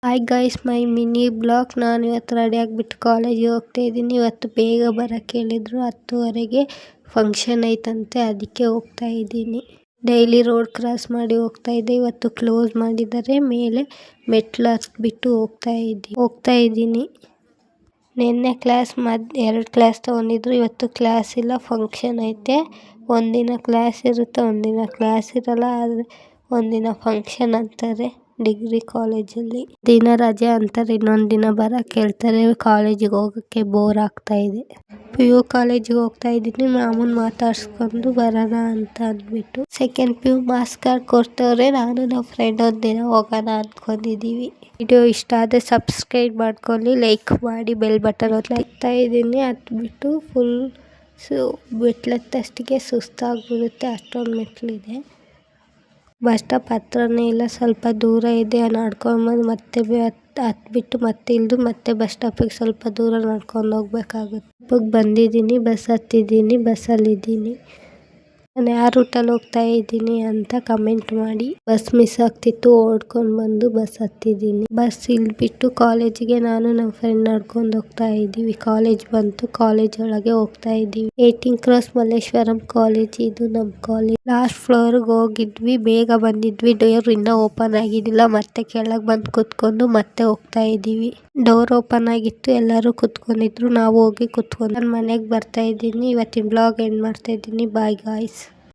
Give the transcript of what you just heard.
Hi guys, ಮೈ mini blog. ನಾನು ಇವತ್ತು ready ಆಗಿಬಿಟ್ಟು ಕಾಲೇಜಿಗೆ ಹೋಗ್ತಾ ಇದ್ದೀನಿ. ಇವತ್ತು ಬೇಗ ಬರೋಕ್ಕೆ ಹೇಳಿದ್ರು, 10:30ಗೆ ಫಂಕ್ಷನ್ ಐತಂತೆ, ಅದಕ್ಕೆ ಹೋಗ್ತಾ ಇದ್ದೀನಿ. ಡೈಲಿ ರೋಡ್ ಕ್ರಾಸ್ ಮಾಡಿ ಹೋಗ್ತಾ ಇದ್ದೆ, ಇವತ್ತು ಕ್ಲೋಸ್ ಮಾಡಿದ್ದಾರೆ. ಮೇಲೆ ಮೆಟ್ಲು ಹತ್ಬಿಟ್ಟು ಹೋಗ್ತಾ ಇದ್ದೀನಿ. ನಿನ್ನೆ ಕ್ಲಾಸ್ 2 ಕ್ಲಾಸ್ ತೊಗೊಂಡಿದ್ರು. ಇವತ್ತು ಕ್ಲಾಸ್ ಇಲ್ಲ, ಫಂಕ್ಷನ್ ಐತೆ. ಒಂದಿನ ಕ್ಲಾಸ್ ಇರುತ್ತೆ, ಒಂದಿನ ಕ್ಲಾಸ್ ಇರಲ್ಲ. ಆದರೆ ಒಂದಿನ ಫಂಕ್ಷನ್ ಅಂತಾರೆ ಡಿಗ್ರಿ ಕಾಲೇಜಲ್ಲಿ. ದಿನ ರಜೆ ಅಂತಾರೆ, ಇನ್ನೊಂದು ದಿನ ಬರೋಕ್ಕೆ ಹೇಳ್ತಾರೆ. ಕಾಲೇಜಿಗೆ ಹೋಗೋಕ್ಕೆ ಬೋರ್ ಆಗ್ತಾ ಇದೆ. PU ಕಾಲೇಜಿಗೆ ಹೋಗ್ತಾ ಇದ್ದೀನಿ. ಮಾಮೂನ್ ಮಾತಾಡ್ಸ್ಕೊಂಡು ಬರೋಣ ಅಂತ ಅಂದ್ಬಿಟ್ಟು. ಸೆಕೆಂಡ್ PU ಮಾರ್ಕ್ಸ್ ಕಾರ್ಡ್ ಕೊಡ್ತವ್ರೆ. ನಾನು ನಮ್ಮ ಫ್ರೆಂಡ್ ಒಂದಿನ ಹೋಗೋಣ ಅಂದ್ಕೊಂಡಿದ್ದೀವಿ. ವಿಡಿಯೋ ಇಷ್ಟ ಆದರೆ ಸಬ್ಸ್ಕ್ರೈಬ್ ಮಾಡ್ಕೊಳ್ಳಿ, ಲೈಕ್ ಮಾಡಿ, ಬೆಲ್ ಬಟನ್ ಒತ್ತಾ ಇದ್ದೀನಿ. ಹತ್ಬಿಟ್ಟು ಫುಲ್ ಮೆಟ್ಲತ್ತಷ್ಟಿಗೆ ಸುಸ್ತಾಗ್ಬಿಡುತ್ತೆ, ಅಷ್ಟೊಂದು ಮೆಟ್ಲಿದೆ. ಬಸ್ ಸ್ಟಾಪ್ ಹತ್ರನೇ ಇಲ್ಲ, ಸ್ವಲ್ಪ ದೂರ ಇದೆ. ನಡ್ಕೊಂಬಂದು ಮತ್ತೆ ಹತ್ಬಿಟ್ಟು ಮತ್ತೆ ಇಳಿದು ಮತ್ತೆ ಬಸ್ ಸ್ಟಾಪಿಗೆ ಸ್ವಲ್ಪ ದೂರ ನಡ್ಕೊಂಡು ಹೋಗ್ಬೇಕಾಗುತ್ತೆ. ಇವಾಗ ಬಂದಿದ್ದೀನಿ, ಬಸ್ ಹತ್ತಿದ್ದೀನಿ, ಬಸ್ಸಲ್ಲಿದ್ದೀನಿ. ನಾನು ಯಾವ ರೂಟಲ್ಲಿ ಹೋಗ್ತಾ ಇದ್ದೀನಿ ಅಂತ ಕಮೆಂಟ್ ಮಾಡಿ. ಬಸ್ ಮಿಸ್ ಆಗ್ತಿತ್ತು, ಓಡ್ಕೊಂಡು ಬಂದು ಬಸ್ ಹತ್ತಿದ್ದೀನಿ. ಬಸ್ ಇಳಿದ್ಬಿಟ್ಟು ಕಾಲೇಜಿಗೆ ನಾನು ನಮ್ಮ ಫ್ರೆಂಡ್ ನಡ್ಕೊಂಡು ಹೋಗ್ತಾ ಇದ್ದೀವಿ. ಕಾಲೇಜ್ ಬಂತು, ಕಾಲೇಜ್ ಒಳಗೆ ಹೋಗ್ತಾ ಇದ್ದೀವಿ. 18 ಕ್ರಾಸ್ ಮಲ್ಲೇಶ್ವರಂ ಕಾಲೇಜ್ ಇದು ನಮ್ಮ ಕಾಲೇಜ್. ಲಾಸ್ಟ್ ಫ್ಲೋರ್ಗೆ ಹೋಗಿದ್ವಿ, ಬೇಗ ಬಂದಿದ್ವಿ. ಡೋರ್ ಇನ್ನೂ ಓಪನ್ ಆಗಿದ್ದಿಲ್ಲ. ಮತ್ತೆ ಕೆಳಗೆ ಬಂದು ಕುತ್ಕೊಂಡು ಮತ್ತೆ ಹೋಗ್ತಾ ಇದ್ದೀವಿ. ಡೋರ್ ಓಪನ್ ಆಗಿತ್ತು, ಎಲ್ಲರೂ ಕುತ್ಕೊಂಡಿದ್ರು, ನಾವು ಹೋಗಿ ಕುತ್ಕೊಂಡು ನಾನು ಮನೆಗೆ ಬರ್ತಾ ಇದ್ದೀನಿ. ಇವತ್ತಿನ ಬ್ಲಾಗ್ ಎಂಡ್ ಮಾಡ್ತಾ ಇದ್ದೀನಿ. Bye guys.